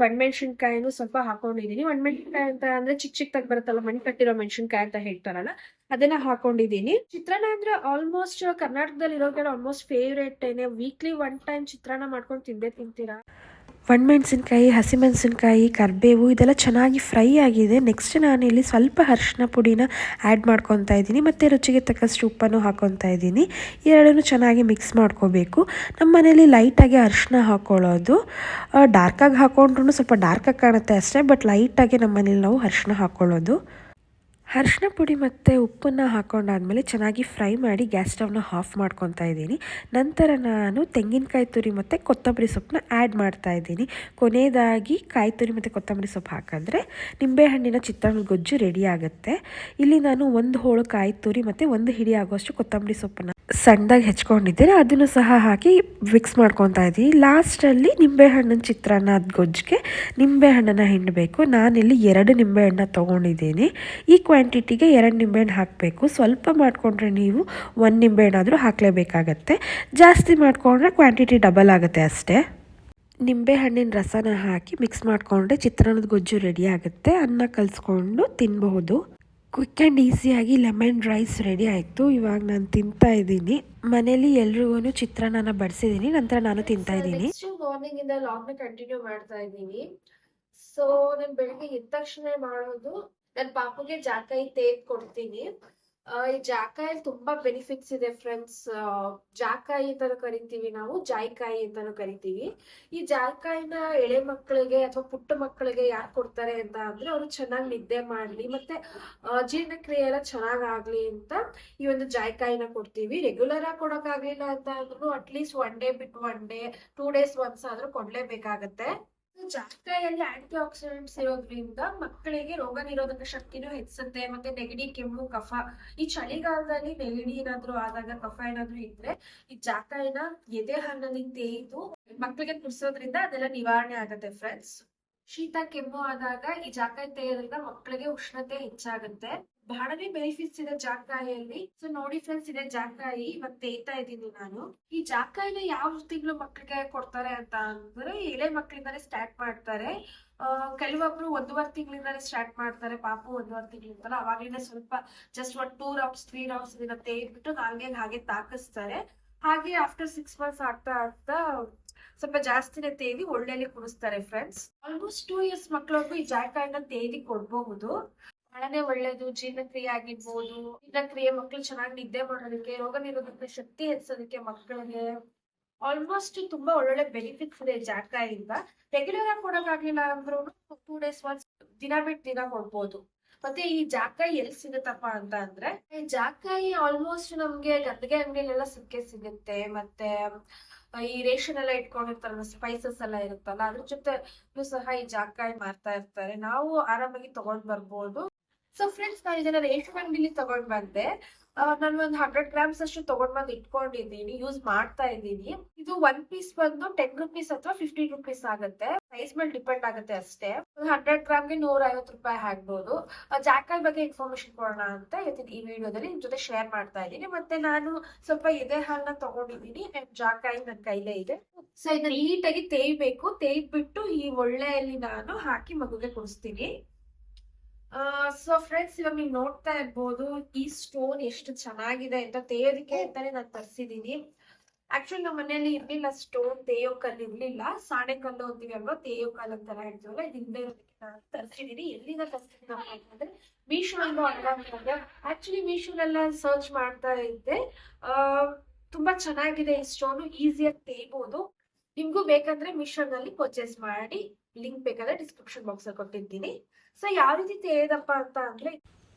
ಒಣಮೆಣಸಿನ್ಕಾಯಿನೂ ಸ್ವಲ್ಪ ಹಾಕೊಂಡಿದ್ದೀನಿ. ಒಣಮೆಣಸಿನ್ಕಾಯಿ ಅಂತ ಅಂದರೆ ಚಿಕ್ಕದಾಗಿ ಬರುತ್ತಲ್ಲ, ಮಣ್ಣು ಕಟ್ಟಿರೋ ಮೆಣಸಿನ್ಕಾಯಿ ಅಂತ ಹೇಳ್ತಾರಲ್ಲ, ಅದನ್ನ ಹಾಕೊಂಡಿದ್ದೀನಿ. ಚಿತ್ರಾನ್ನ ಅಂದರೆ ಆಲ್ಮೋಸ್ಟ್ ಕರ್ನಾಟಕದಲ್ಲಿ ಇರೋಕೆಲ್ಲ ಆಲ್ಮೋಸ್ಟ್ ಫೇವ್ರೇಟೇನೆ. ವೀಕ್ಲಿ 1 ಟೈಮ್ ಚಿತ್ರಾನ್ನ ಮಾಡ್ಕೊಂಡು ತಿಂತೀರಾ. ಒಣಮೆಣಸಿನ್ಕಾಯಿ, ಹಸಿಮೆಣಸಿನ್ಕಾಯಿ, ಕರಿಬೇವು ಇದೆಲ್ಲ ಚೆನ್ನಾಗಿ ಫ್ರೈ ಆಗಿದೆ. ನೆಕ್ಸ್ಟ್ ನಾನಿಲ್ಲಿ ಸ್ವಲ್ಪ ಅರಿಶಿನ ಪುಡಿನ ಆ್ಯಡ್ ಮಾಡ್ಕೊತಾ ಇದ್ದೀನಿ ಮತ್ತು ರುಚಿಗೆ ತಕ್ಕಷ್ಟು ಉಪ್ಪನ್ನು ಹಾಕ್ಕೊತಾ ಇದ್ದೀನಿ. ಎರಡನ್ನೂ ಚೆನ್ನಾಗಿ ಮಿಕ್ಸ್ ಮಾಡ್ಕೋಬೇಕು. ನಮ್ಮ ಮನೇಲಿ ಲೈಟಾಗಿ ಅರಿಶಿನ ಹಾಕ್ಕೊಳ್ಳೋದು. ಡಾರ್ಕಾಗಿ ಹಾಕ್ಕೊಂಡ್ರೂ ಸ್ವಲ್ಪ ಡಾರ್ಕಾಗಿ ಕಾಣುತ್ತೆ ಅಷ್ಟೇ, ಬಟ್ ಲೈಟಾಗಿ ನಮ್ಮ ಮನೇಲಿ ನಾವು ಅರಿಶಿನ ಹಾಕ್ಕೊಳ್ಳೋದು. ಅರಿಶಿನ ಪುಡಿ ಮತ್ತು ಉಪ್ಪನ್ನು ಹಾಕ್ಕೊಂಡಾದ್ಮೇಲೆ ಚೆನ್ನಾಗಿ ಫ್ರೈ ಮಾಡಿ ಗ್ಯಾಸ್ ಸ್ಟವ್ನ ಆಫ್ ಮಾಡ್ಕೊತಾ ಇದ್ದೀನಿ. ನಂತರ ನಾನು ತೆಂಗಿನಕಾಯಿ ತುರಿ ಮತ್ತು ಕೊತ್ತಂಬರಿ ಸೊಪ್ಪನ್ನ ಆ್ಯಡ್ ಮಾಡ್ತಾ ಇದ್ದೀನಿ. ಕೊನೆಯದಾಗಿ ಕಾಯಿ ತುರಿ ಮತ್ತು ಕೊತ್ತಂಬರಿ ಸೊಪ್ಪು ಹಾಕಿದ್ರೆ ನಿಂಬೆಹಣ್ಣಿನ ಚಿತ್ರಾನ್ನದ ಗೊಜ್ಜು ರೆಡಿ ಆಗುತ್ತೆ. ಇಲ್ಲಿ ನಾನು 1 ಹೋಳು ಕಾಯಿ ತುರಿ ಮತ್ತು 1 ಹಿಡಿ ಆಗೋಷ್ಟು ಕೊತ್ತಂಬರಿ ಸೊಪ್ಪನ್ನು ಸಣ್ಣದಾಗಿ ಹೆಚ್ಕೊಂಡಿದ್ದೇನೆ. ಅದನ್ನು ಸಹ ಹಾಕಿ ಮಿಕ್ಸ್ ಮಾಡ್ಕೊತಾ ಇದ್ದೀನಿ. ಲಾಸ್ಟಲ್ಲಿ ನಿಂಬೆಹಣ್ಣಿನ ಚಿತ್ರಾನ್ನದ ಗೊಜ್ಜಿಗೆ ನಿಂಬೆಹಣ್ಣನ್ನು ಹಿಂಡಬೇಕು. ನಾನಿಲ್ಲಿ 2 ನಿಂಬೆಹಣ್ಣು ತೊಗೊಂಡಿದ್ದೀನಿ. ಈ ಕ್ವಾಂಟಿಟಿಗೆ 2 ನಿಂಬೆಹಣ್ಣು ಹಾಕಬೇಕು. ಸ್ವಲ್ಪ ಮಾಡಿಕೊಂಡ್ರೆ ನೀವು 1 ನಿಂಬೆಹಣ್ಣಾದರೂ ಹಾಕಲೇಬೇಕಾಗತ್ತೆ. ಜಾಸ್ತಿ ಮಾಡಿಕೊಂಡ್ರೆ ಕ್ವಾಂಟಿಟಿ ಡಬಲ್ ಆಗುತ್ತೆ ಅಷ್ಟೇ. ನಿಂಬೆಹಣ್ಣಿನ ರಸನ ಹಾಕಿ ಮಿಕ್ಸ್ ಮಾಡಿಕೊಂಡ್ರೆ ಚಿತ್ರಾನ್ನದ ಗೊಜ್ಜು ರೆಡಿ ಆಗುತ್ತೆ. ಅನ್ನ ಕಲಿಸ್ಕೊಂಡು ತಿನ್ಬಹುದು. ಕ್ವಿಕ್ ಆ್ಯಂಡ್ ಈಸಿಯಾಗಿ ಲೆಮನ್ ರೈಸ್ ರೆಡಿ ಆಯಿತು. ಇವಾಗ ನಾನು ತಿಂತಾ ಇದ್ದೀನಿ. ಮನೇಲಿ ಎಲ್ರಿಗೂ ಚಿತ್ರಾನ್ನ ಬಡಿಸಿದ್ದೀನಿ, ನಂತರ ನಾನು ತಿಂತಾ ಇದ್ದೀನಿ. ಮಾರ್ನಿಂಗ್ ಇಂದ ಲಾಗ್ ನ ಕಂಟಿನ್ಯೂ ಮಾಡ್ತಾ ಇದ್ದೀನಿ. ಸೊ ನಾನು ಬೆಳಿಗ್ಗೆ ಎದ್ದ ತಕ್ಷಣ ಮಾಡೋದು, ನನ್ನ ಪಾಪುಗೆ ಜಾಕಾಯಿ ತೇದ್ ಕೊಡ್ತೀನಿ. ಈ ಜಾಕಾಯಲ್ಲಿ ತುಂಬಾ ಬೆನಿಫಿಟ್ಸ್ ಇದೆ ಫ್ರೆಂಡ್ಸ್. ಜಾಕಾಯಿ ಅಂತಾನು ಕರಿತೀವಿ ನಾವು, ಜಾಯಿಕಾಯಿ ಅಂತಾನು ಕರಿತೀವಿ. ಈ ಜಾಯಿಕಾಯಿನ ಎಳೆ ಮಕ್ಕಳಿಗೆ ಅಥವಾ ಪುಟ್ಟ ಮಕ್ಕಳಿಗೆ ಯಾಕೆ ಕೊಡ್ತಾರೆ ಅಂತ ಅಂದ್ರೆ, ಅವರು ಚೆನ್ನಾಗಿ ನಿದ್ದೆ ಮಾಡ್ಲಿ ಮತ್ತೆ ಜೀರ್ಣಕ್ರಿಯೆ ಎಲ್ಲ ಚೆನ್ನಾಗಾಗ್ಲಿ ಅಂತ ಈ ಒಂದು ಜಾಯಿಕಾಯಿನ ಕೊಡ್ತೀವಿ. ರೆಗ್ಯುಲರ್ ಆಗಿ ಕೊಡೋಕ್ಕಾಗ್ಲಿಲ್ಲ ಅಂತ ಅಂದ್ರೂ ಅಟ್ಲೀಸ್ಟ್ 1 ಡೇ ಬಿಟ್ಟು 1 ಡೇ 2 ಡೇಸ್ ಒನ್ಸ್ ಆದ್ರೂ ಕೊಡ್ಲೇಬೇಕಾಗತ್ತೆ. ಜಾಯಿಕಾಯಲ್ಲಿ ಆಂಟಿ ಆಕ್ಸಿಡೆಂಟ್ಸ್ ಇರೋದ್ರಿಂದ ಮಕ್ಕಳಿಗೆ ರೋಗ ನಿರೋಧಕ ಶಕ್ತಿನೂ ಹೆಚ್ಚುತ್ತೆ. ಮತ್ತೆ ನೆಗಡಿ, ಕೆಮ್ಮು, ಕಫ, ಈ ಚಳಿಗಾಲದಲ್ಲಿ ನೆಗಡಿ ಏನಾದ್ರು ಆದಾಗ, ಕಫ ಏನಾದ್ರು ಇದ್ರೆ ಈ ಜಾಯಿಕಾಯಿನ ಎದೆ ಹಾಲಿನಲ್ಲಿ ತೇಯ್ದು ಮಕ್ಕಳಿಗೆ ಕುಡಿಸೋದ್ರಿಂದ ಅದೆಲ್ಲ ನಿವಾರಣೆ ಆಗತ್ತೆ ಫ್ರೆಂಡ್ಸ್. ಶೀತ ಕೆಮ್ಮು ಆದಾಗ ಈ ಜಾಕಾಯಿ ತೇಯೋದ್ರಿಂದ ಮಕ್ಕಳಿಗೆ ಉಷ್ಣತೆ ಹೆಚ್ಚಾಗುತ್ತೆ. ಬಹಳನೇ ಬೆನಿಫಿಟ್ಸ್ ಇದೆ ಜಾಕಾಯಿಯಲ್ಲಿ. ಸೊ ನೋಡಿ ಫ್ರೆಂಡ್ಸ್, ಇದೆ ಜಾಕಾಯಿ ಇವತ್ತು ತೇಯ್ತಾ ಇದ್ದೀನಿ ನಾನು. ಈ ಜಾಕಾಯಿನ ಯಾವ ತಿಂಗಳು ಮಕ್ಕಳಿಗೆ ಕೊಡ್ತಾರೆ ಅಂತ ಅಂದ್ರೆ, ಎಳೆ ಮಕ್ಕಳಿಂದಾನೇ ಸ್ಟಾರ್ಟ್ ಮಾಡ್ತಾರೆ. ಕೆಲವೊಬ್ರು 1.5 ತಿಂಗಳಿಂದಾನೇ ಸ್ಟಾರ್ಟ್ ಮಾಡ್ತಾರೆ. ಪಾಪು 1.5 ತಿಂಗಳಿಂದಲ್ಲ, ಅವಾಗಲೇ ಸ್ವಲ್ಪ ಜಸ್ಟ್ 2 ರೌಂಡ್ಸ್ 3 ರೌಂಡ್ಸ್ ಇದನ್ನ ತೇಯ್ಬಿಟ್ಟು ನಾಲ್ಗೆ ಹಾಗೆ ತಾಕಿಸ್ತಾರೆ. ಹಾಗೆ ಆಫ್ಟರ್ 6 ಮಂತ್ಸ್ ಆಗ್ತಾ ಆಗ್ತಾ ಸ್ವಲ್ಪ ಜಾಸ್ತಿನೇ ತೇದಿ ಒಳ್ಳೆಯಲ್ಲಿ ಕುಡಿಸ್ತಾರೆ ಫ್ರೆಂಡ್ಸ್. ಆಲ್ಮೋಸ್ಟ್ 2 ಇಯರ್ಸ್ ಮಕ್ಕಳಿಗೂ ಈ ಜಾಯಿಕಾಯಿನ ತೇದಿ ಕೊಡ್ಬಹುದು. ಬಹಳನೇ ಒಳ್ಳೇದು. ಜೀರ್ಣಕ್ರಿಯೆ ಆಗಿರ್ಬೋದು, ಜೀರ್ಣಕ್ರಿಯೆ, ಮಕ್ಳು ಚೆನ್ನಾಗಿ ನಿದ್ದೆ ಮಾಡೋದಕ್ಕೆ, ರೋಗ ನಿರೋಧಕ ಶಕ್ತಿ ಹೆಚ್ಚೋದಕ್ಕೆ ಮಕ್ಕಳಿಗೆ ಆಲ್ಮೋಸ್ಟ್ ತುಂಬಾ ಒಳ್ಳೊಳ್ಳೆ ಬೆನಿಫಿಟ್ಸ್ ಇದೆ ಜಾಕಾಯಿಂದ. ರೆಗ್ಯುಲರ್ ಆಗಿ ಕೊಡೋಕ್ಕಾಗ್ಲಿಲ್ಲ ಅಂದ್ರೂ 2 ಡೇಸ್ ಒನ್ಸ್ ದಿನ ಬಿಟ್ಟು ದಿನ ಕೊಡ್ಬೋದು. ಮತ್ತೆ ಈ ಜಾಕಾಯಿ ಎಲ್ಲಿ ಸಿಗುತ್ತಪ್ಪ ಅಂತ ಅಂದ್ರೆ, ಈ ಜಾಕಾಯಿ ಆಲ್ಮೋಸ್ಟ್ ನಮ್ಗೆ ಗದ್ಗೆ ಅಂಗಡಿಲೆಲ್ಲ ಸಿಗುತ್ತೆ. ಮತ್ತೆ ಈ ರೇಷನ್ ಎಲ್ಲ ಇಟ್ಕೊಂಡಿರ್ತಾರಲ್ಲ, ಸ್ಪೈಸಸ್ ಎಲ್ಲ ಇರುತ್ತಲ್ಲ, ಅದ್ರ ಜೊತೆ ಸಹ ಈ ಜಾಕಾಯಿ ಮಾರ್ತಾ ಇರ್ತಾರೆ. ನಾವು ಆರಾಮಾಗಿ ತಗೊಂಡ್ ಬರ್ಬೋದು. ಸೊ ಫ್ರೆಂಡ್ಸ್, ನಾನು ಇದನ್ನ ರೇಷನ್ ಅಂಗಡಿಲಿ ತಗೊಂಡ್ ಬಂದೆ. ನಾನು ಒಂದು 100 ಗ್ರಾಮ್ಸ್ ಅಷ್ಟು ತಗೊಂಡ್ ಬಂದು ಇಟ್ಕೊಂಡಿದ್ದೀನಿ, ಯೂಸ್ ಮಾಡ್ತಾ ಇದ್ದೀನಿ. ಇದು 1 ಪೀಸ್ ಬಂದು 10 ರುಪೀಸ್ ಅಥವಾ 15 ರುಪೀಸ್ ಆಗುತ್ತೆ. ಪ್ರೈಸ್ ಮೇಲೆ ಡಿಪೆಂಡ್ ಆಗುತ್ತೆ ಅಷ್ಟೇ. 100 ಗ್ರಾಮ್ಗೆ 150 ರೂಪಾಯಿ ಹಾಕ್ಬೋದು. ಜಾಕಾಯಿ ಬಗ್ಗೆ ಇನ್ಫಾರ್ಮೇಶನ್ ಕೊಡೋಣ ಅಂತ ಇವತ್ತಿನ ಈ ವಿಡಿಯೋದಲ್ಲಿ ನಿಮ್ ಜೊತೆ ಶೇರ್ ಮಾಡ್ತಾ ಇದ್ದೀನಿ. ಮತ್ತೆ ನಾನು ಸ್ವಲ್ಪ ಎದೆ ಹಾಲನ್ನ ತಗೊಂಡಿದ್ದೀನಿ, ಜಾಕಾಯಿ ನನ್ನ ಕೈಲೇ ಇದೆ. ಸೊ ಇದನ್ನ ನೀಟಾಗಿ ತೇಯ್ಬೇಕು. ತೇಯ್ಬಿಟ್ಟು ಈ ಒಳ್ಳೆಯಲ್ಲಿ ನಾನು ಹಾಕಿ ಮಗುಗೆ ಕುಡಿಸ್ತೀನಿ. ಸೊ ಫ್ರೆಂಡ್ಸ್, ಇವಾಗ ನೀವು ನೋಡ್ತಾ ಇರ್ಬೋದು ಈ ಸ್ಟೋನ್ ಎಷ್ಟು ಚೆನ್ನಾಗಿದೆ ಅಂತ. ತೇಯೋದಕ್ಕೆ ಅಂತಾನೆ ನಾನು ತರಿಸಿದೀನಿ. ಆಕ್ಚುಲಿ ನಮ್ಮ ಮನೆಯಲ್ಲಿ ಇರ್ಲಿಲ್ಲ ಸ್ಟೋನ್, ತೇಯೋ ಕಲ್ಲು ಇರ್ಲಿಲ್ಲ. ಸಾಣೆ ಕಲ್ಲು ಅಂತೀವಿ ಅಲ್ವಾ, ತೇಯೋ ಕಲ್ಲು ಅಂತೆಲ್ಲ ಹೇಳ್ತೀವಲ್ಲ, ಇದು ಹಿಂದೆ ಇರೋದಕ್ಕೆ ನಾನು ತರಿಸಿದೀನಿ. ಎಲ್ಲಿಂದ ತರಿಸಿದೀನಿ ಅಂತಂದ್ರೆ ಮೀಶೋ ಅನ್ನೋ ಅನ್ಕೊಂಡೆ. ಆಕ್ಚುಲಿ ಮೀಶೋನೆಲ್ಲ ಸರ್ಚ್ ಮಾಡ್ತಾ ಇದ್ದೆ. ತುಂಬಾ ಚೆನ್ನಾಗಿದೆ ಈ ಸ್ಟೋನು, ಈಸಿಯಾಗಿ ತೇಯ್ಬೋದು. ನಿಮ್ಗೂ ಬೇಕಂದ್ರೆ ಮೀಶೋನಲ್ಲಿ ಪರ್ಚೇಸ್ ಮಾಡಿ, ಲಿಂಕ್ ಬೇಕಾದ್ರೆ ಡಿಸ್ಕ್ರಿಪ್ಷನ್ ಬಾಕ್ಸ್ ಅಲ್ಲಿ ಕೊಟ್ಟಿದ್ದೀನಿ. ಸೊ ಯಾವ ರೀತಿ ತೇದಪ್ಪ ಅಂತ ಅಂದ್ರೆ,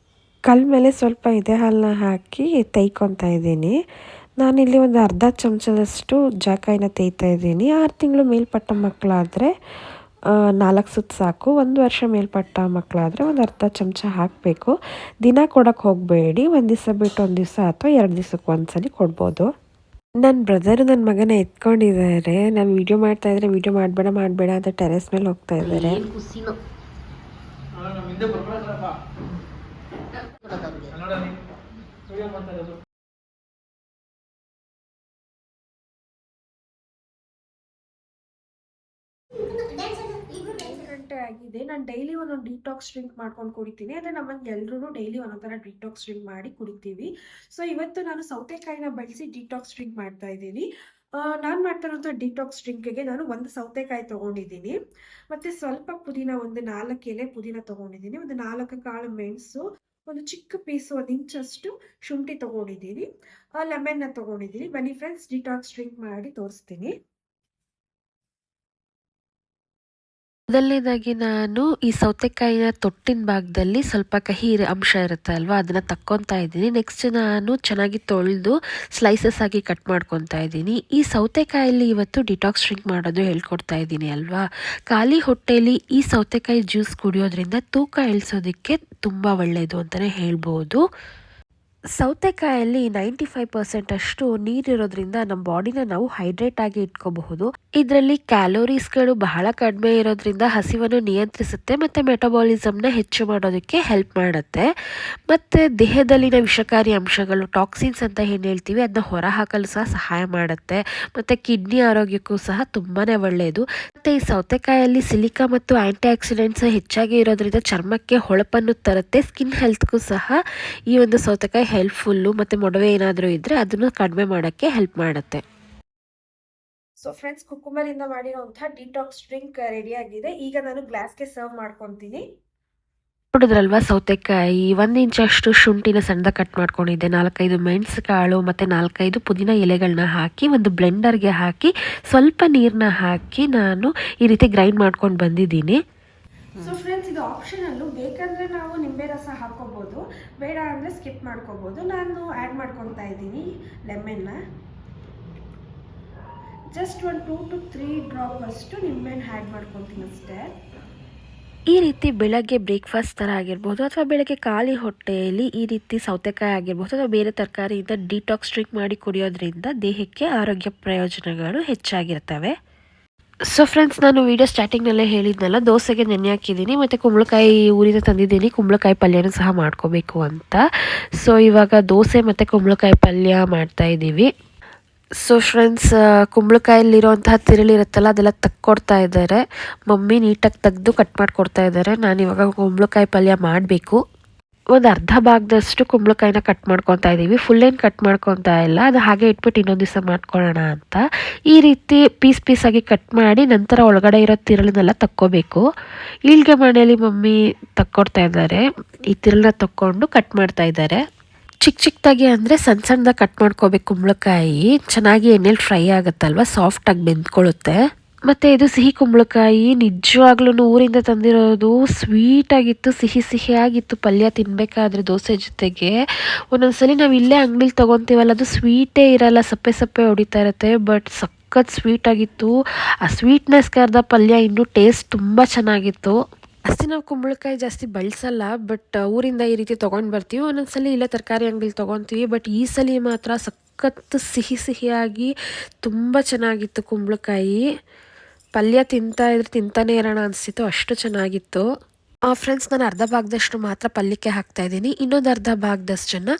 ಕಲ್ ಮೇಲೆ ಸ್ವಲ್ಪ ಎದೆ ಹಾಲನ್ನ ಹಾಕಿ ತೈಕೊತಾ ಇದ್ದೀನಿ. ನಾನಿಲ್ಲಿ ಒಂದು ಅರ್ಧ ಚಮಚದಷ್ಟು ಜಾಕಾಯಿನ ತೇಯ್ತಾ ಇದ್ದೀನಿ. 6 ತಿಂಗಳು ಮೇಲ್ಪಟ್ಟ ಮಕ್ಕಳಾದರೆ 4 ಸುತ್ತು ಸಾಕು. 1 ವರ್ಷ ಮೇಲ್ಪಟ್ಟ ಮಕ್ಕಳಾದರೆ ಒಂದು ಅರ್ಧ ಚಮಚ ಹಾಕಬೇಕು. ದಿನ ಕೊಡೋಕ್ಕೆ ಹೋಗಬೇಡಿ. 1 ದಿವಸ ಬಿಟ್ಟು 1 ದಿವಸ ಅಥವಾ 2 ದಿವಸಕ್ಕೆ ಒಂದ್ಸಲಿ ಕೊಡ್ಬೋದು. ನನ್ನ ಬ್ರದರು ನನ್ನ ಮಗನ ಎತ್ಕೊಂಡಿದ್ದಾರೆ. ನಾನು ವಿಡಿಯೋ ಮಾಡ್ತಾ ಇದ್ರೆ ವಿಡಿಯೋ ಮಾಡಬೇಡ ಅಂತ ಟೆರೆಸ್ ಮೇಲೆ ಹೋಗ್ತಾ ಇದ್ದಾರೆ. ಗಂಟೆ ಆಗಿದೆ. ನಾನು ಡೈಲಿ ಒಂದೊಂದು ಡಿಟಾಕ್ಸ್ ಡ್ರಿಂಕ್ ಮಾಡ್ಕೊಂಡು ಕುಡಿತೀನಿ. ಅದೇ ನಮ್ಮಲ್ಲಿ ಎಲ್ಲರೂ ಡೈಲಿ ಒಂದೊಂದರ ಡಿಟಾಕ್ಸ್ ಡ್ರಿಂಕ್ ಮಾಡಿ ಕುಡಿತೀವಿ. ಸೊ ಇವತ್ತು ನಾನು ಸೌತೆಕಾಯಿನ ಬಳಸಿ ಡಿಟಾಕ್ಸ್ ಡ್ರಿಂಕ್ ಮಾಡ್ತಾ ಇದ್ದೀನಿ. ನಾನು ಮಾಡ್ತಾ ಇರೋಂಥ ಡಿಟಾಕ್ಸ್ ಡ್ರಿಂಕ್ಗೆ ನಾನು 1 ಸೌತೆಕಾಯಿ ತೊಗೊಂಡಿದ್ದೀನಿ. ಮತ್ತು ಸ್ವಲ್ಪ ಪುದೀನ, ಒಂದು 4 ಎಲೆ ಪುದೀನ ತೊಗೊಂಡಿದ್ದೀನಿ. ಒಂದು 4 ಕಾಳು ಮೆಣಸು, ಒಂದು ಚಿಕ್ಕ ಪೀಸು 1 ಇಂಚಷ್ಟು ಶುಂಠಿ ತೊಗೊಂಡಿದ್ದೀನಿ. ಲೆಮನ್ನ ತೊಗೊಂಡಿದ್ದೀನಿ. ಬನ್ನಿ ಫ್ರೆಂಡ್ಸ್, ಡಿಟಾಕ್ಸ್ ಡ್ರಿಂಕ್ ಮಾಡಿ ತೋರಿಸ್ತೀನಿ. ಮೊದಲನೇದಾಗಿ ನಾನು ಈ ಸೌತೆಕಾಯಿನ ತೊಟ್ಟಿನ ಭಾಗದಲ್ಲಿ ಸ್ವಲ್ಪ ಕಹಿ ಅಂಶ ಇರುತ್ತೆ ಅಲ್ವಾ, ಅದನ್ನು ತಕ್ಕೊತಾ ಇದ್ದೀನಿ. ನೆಕ್ಸ್ಟ್ ನಾನು ಚೆನ್ನಾಗಿ ತೊಳೆದು ಸ್ಲೈಸಸ್ ಆಗಿ ಕಟ್ ಮಾಡ್ಕೊತಾ ಇದ್ದೀನಿ. ಈ ಸೌತೆಕಾಯಲ್ಲಿ ಇವತ್ತು ಡಿಟಾಕ್ಸ್ ಡ್ರಿಂಕ್ ಮಾಡೋದು ಹೇಳ್ಕೊಡ್ತಾ ಇದ್ದೀನಿ ಅಲ್ವಾ. ಖಾಲಿ ಹೊಟ್ಟೆಯಲ್ಲಿ ಈ ಸೌತೆಕಾಯಿ ಜ್ಯೂಸ್ ಕುಡಿಯೋದ್ರಿಂದ ತೂಕ ಇಳಿಸೋದಕ್ಕೆ ತುಂಬ ಒಳ್ಳೆಯದು ಅಂತಲೇ ಹೇಳ್ಬೋದು. ಸೌತೆಕಾಯಲ್ಲಿ 95% ಅಷ್ಟು ನೀರಿರೋದ್ರಿಂದ ನಮ್ಮ ಬಾಡಿನ ನಾವು ಹೈಡ್ರೇಟ್ ಆಗಿ ಇಟ್ಕೋಬಹುದು. ಇದರಲ್ಲಿ ಕ್ಯಾಲೋರೀಸ್ಗಳು ಬಹಳ ಕಡಿಮೆ ಇರೋದ್ರಿಂದ ಹಸಿವನ್ನು ನಿಯಂತ್ರಿಸುತ್ತೆ ಮತ್ತು ಮೆಟಬಾಲಿಸಮ್ನ ಹೆಚ್ಚು ಮಾಡೋದಕ್ಕೆ ಹೆಲ್ಪ್ ಮಾಡುತ್ತೆ. ಮತ್ತು ದೇಹದಲ್ಲಿನ ವಿಷಕಾರಿ ಅಂಶಗಳು ಟಾಕ್ಸಿನ್ಸ್ ಅಂತ ಏನು ಹೇಳ್ತೀವಿ ಅದನ್ನ ಹೊರಹಾಕಲು ಸಹ ಸಹಾಯ ಮಾಡುತ್ತೆ. ಮತ್ತು ಕಿಡ್ನಿ ಆರೋಗ್ಯಕ್ಕೂ ಸಹ ತುಂಬಾ ಒಳ್ಳೆಯದು. ಮತ್ತು ಈ ಸೌತೆಕಾಯಲ್ಲಿ ಸಿಲಿಕಾ ಮತ್ತು ಆ್ಯಂಟಿ ಆಕ್ಸಿಡೆಂಟ್ಸ್ ಹೆಚ್ಚಾಗಿ ಇರೋದ್ರಿಂದ ಚರ್ಮಕ್ಕೆ ಹೊಳಪನ್ನು ತರುತ್ತೆ. ಸ್ಕಿನ್ ಹೆಲ್ತ್ಗೂ ಸಹ ಈ ಒಂದು ಸೌತೆಕಾಯಿ ಹೆಲ್ಪ್ಫುಲ್ಲು. ಮತ್ತು ಮೊಡವೆ ಏನಾದರೂ ಇದ್ದರೆ ಅದನ್ನು ಕಡಿಮೆ ಮಾಡೋಕ್ಕೆ ಹೆಲ್ಪ್ ಮಾಡುತ್ತೆ. ಸೊ ಫ್ರೆಂಡ್ಸ್, ಕುಕುಂಬರ್ ಇಂದ ಮಾಡಿರುವಂತಹ ಡಿಟಾಕ್ಸ್ ಡ್ರಿಂಕ್ ರೆಡಿ ಆಗಿದೆ. ಈಗ ನಾನು ಗ್ಲಾಸ್ಗೆ ಸರ್ವ್ ಮಾಡ್ಕೊತೀನಿ. ನೋಡಿದ್ರಲ್ವಾ ಸೌತೆಕಾಯಿ 1 ಇಂಚಷ್ಟು ಶುಂಠಿನ ಸಣ್ಣದಾಗಿ ಕಟ್ ಮಾಡ್ಕೊಂಡಿದ್ದೆ, 4-5 ಮೆಣಸುಕಾಳು ಮತ್ತು 4-5 ಪುದೀನ ಎಲೆಗಳನ್ನ ಹಾಕಿ ಒಂದು ಬ್ಲೆಂಡರ್ಗೆ ಹಾಕಿ ಸ್ವಲ್ಪ ನೀರನ್ನ ಹಾಕಿ ನಾನು ಈ ರೀತಿ ಗ್ರೈಂಡ್ ಮಾಡ್ಕೊಂಡು ಬಂದಿದ್ದೀನಿ. ಸೊ ಫ್ರೆಂಡ್ಸ್, ಇದು ಆಪ್ಷನಲ್ಲು. ಬೇಕಂದರೆ ನಾವು ನಿಂಬೆ ರಸ ಹಾಕೋಬೋದು, ಬೇಡ ಅಂದರೆ ಸ್ಕಿಪ್ ಮಾಡ್ಕೋಬೋದು. ನಾನು ಆ್ಯಡ್ ಮಾಡ್ಕೊತಾ ಇದ್ದೀನಿ ಲೆಮನ್ನ. ಜಸ್ಟ್ ಒಂದು 2 to 3 ಡ್ರಾಪ್ ಅಷ್ಟು ನಿಂಬೆಹಣ್ಣು ಆ್ಯಡ್ ಮಾಡ್ಕೊತೀನಿ ಅಷ್ಟೇ. ಈ ರೀತಿ ಬೆಳಗ್ಗೆ ಬ್ರೇಕ್ಫಾಸ್ಟ್ ಥರ ಆಗಿರ್ಬೋದು ಅಥವಾ ಬೆಳಗ್ಗೆ ಖಾಲಿ ಹೊಟ್ಟೆಯಲ್ಲಿ ಈ ರೀತಿ ಸೌತೆಕಾಯಿ ಆಗಿರ್ಬೋದು ಅಥವಾ ಬೇರೆ ತರಕಾರಿಯಿಂದ ಡಿಟಾಕ್ಸ್ ಡ್ರಿಂಕ್ ಮಾಡಿ ಕುಡಿಯೋದ್ರಿಂದ ದೇಹಕ್ಕೆ ಆರೋಗ್ಯ ಪ್ರಯೋಜನಗಳು ಹೆಚ್ಚಾಗಿರ್ತವೆ. ಸೊ ಫ್ರೆಂಡ್ಸ್, ನಾನು ವಿಡಿಯೋ ಸ್ಟಾರ್ಟಿಂಗ್ನಲ್ಲೇ ಹೇಳಿದ್ನಲ್ಲ, ದೋಸೆಗೆ ನೆನೆ ಹಾಕಿದ್ದೀನಿ ಮತ್ತು ಕುಂಬಳಕಾಯಿ ಊರಿಂದ ತಂದಿದ್ದೀನಿ. ಕುಂಬಳಕಾಯಿ ಪಲ್ಯನೂ ಸಹ ಮಾಡ್ಕೋಬೇಕು ಅಂತ. ಸೊ ಇವಾಗ ದೋಸೆ ಮತ್ತು ಕುಂಬಳಕಾಯಿ ಪಲ್ಯ ಮಾಡ್ತಾಯಿದ್ದೀವಿ. ಸೊ ಫ್ರೆಂಡ್ಸ್, ಕುಂಬಳಕಾಯಲ್ಲಿರುವಂತಹ ತಿರುಳಿರುತ್ತಲ್ಲ ಅದೆಲ್ಲ ತಕ್ಕೊಡ್ತಾ ಇದ್ದಾರೆ ಮಮ್ಮಿ. ನೀಟಾಗಿ ತೆಗೆದು ಕಟ್ ಮಾಡಿಕೊಡ್ತಾ ಇದ್ದಾರೆ. ನಾನಿವಾಗ ಕುಂಬಳಕಾಯಿ ಪಲ್ಯ ಮಾಡಬೇಕು. ಒಂದು ಅರ್ಧ ಭಾಗದಷ್ಟು ಕುಂಬಳಕಾಯಿನ ಕಟ್ ಮಾಡ್ಕೊತಾ ಇದ್ದೀವಿ. ಫುಲ್ ಏನು ಕಟ್ ಮಾಡ್ಕೊತಾ ಇಲ್ಲ, ಅದು ಹಾಗೆ ಇಟ್ಬಿಟ್ಟು ಇನ್ನೊಂದು ದಿವಸ ಮಾಡ್ಕೊಳ್ಳೋಣ ಅಂತ. ಈ ರೀತಿ ಪೀಸಾಗಿ ಕಟ್ ಮಾಡಿ ನಂತರ ಒಳಗಡೆ ಇರೋ ತಿರುಳನ್ನೆಲ್ಲ ತಕ್ಕೋಬೇಕು. ಈಳ್ಗೆ ಮನೆಯಲ್ಲಿ ಮಮ್ಮಿ ತಕ್ಕೊಡ್ತಾ ಇದ್ದಾರೆ. ಈ ತಿರುಳನ್ನ ತಕ್ಕೊಂಡು ಕಟ್ ಮಾಡ್ತಾ ಇದ್ದಾರೆ. ಚಿಕ್ಕದಾಗಿ ಅಂದರೆ ಸಣ್ಣದಾಗಿ ಕಟ್ ಮಾಡ್ಕೋಬೇಕು. ಕುಂಬಳಕಾಯಿ ಚೆನ್ನಾಗಿ ಎಣ್ಣೆಲಿ ಫ್ರೈ ಆಗುತ್ತಲ್ವ, ಸಾಫ್ಟಾಗಿ ಬೆಂದ್ಕೊಳ್ಳುತ್ತೆ. ಮತ್ತು ಇದು ಸಿಹಿ ಕುಂಬಳಕಾಯಿ ನಿಜವಾಗ್ಲೂ ಊರಿಂದ ತಂದಿರೋದು. ಸ್ವೀಟಾಗಿತ್ತು, ಸಿಹಿಯಾಗಿತ್ತು. ಪಲ್ಯ ತಿನ್ನಬೇಕಾದ್ರೆ ದೋಸೆ ಜೊತೆಗೆ ಒಂದೊಂದ್ಸಲಿ ನಾವು ಇಲ್ಲೇ ಅಂಗಡಿಲಿ ತೊಗೊತೀವಲ್ಲ, ಅದು ಸ್ವೀಟೇ ಇರಲ್ಲ, ಸಪ್ಪೆ ಹೊಡಿತಾ ಇರುತ್ತೆ. ಬಟ್ ಸಖತ್ ಸ್ವೀಟಾಗಿತ್ತು. ಆ ಸ್ವೀಟ್ನೆಸ್ಗಾರ್ದ ಪಲ್ಯ ಇನ್ನೂ ಟೇಸ್ಟ್ ತುಂಬ ಚೆನ್ನಾಗಿತ್ತು. ಜಾಸ್ತಿ ನಾವು ಕುಂಬಳಕಾಯಿ ಜಾಸ್ತಿ ಬಳಸಲ್ಲ, ಬಟ್ ಊರಿಂದ ಈ ರೀತಿ ತೊಗೊಂಡು ಬರ್ತೀವಿ. ಒಂದೊಂದ್ಸಲಿ ಇಲ್ಲೇ ತರಕಾರಿ ಅಂಗಡಿಲಿ ತೊಗೊತೀವಿ. ಬಟ್ ಈ ಸಲ ಮಾತ್ರ ಸಖತ್ ಸಿಹಿಯಾಗಿ ತುಂಬ ಚೆನ್ನಾಗಿತ್ತು ಕುಂಬಳಕಾಯಿ ಪಲ್ಯ. ತಿಂತಾನೇ ಇರೋಣ ಅನಿಸ್ತಿತ್ತು, ಅಷ್ಟು ಚೆನ್ನಾಗಿತ್ತು. ಫ್ರೆಂಡ್ಸ್, ನಾನು ಅರ್ಧ ಭಾಗದಷ್ಟು ಮಾತ್ರ ಪಲ್ಯಕ್ಕೆ ಹಾಕ್ತಾ ಇದ್ದೀನಿ. ಇನ್ನೊಂದು ಅರ್ಧ ಭಾಗದಷ್ಟನ್ನು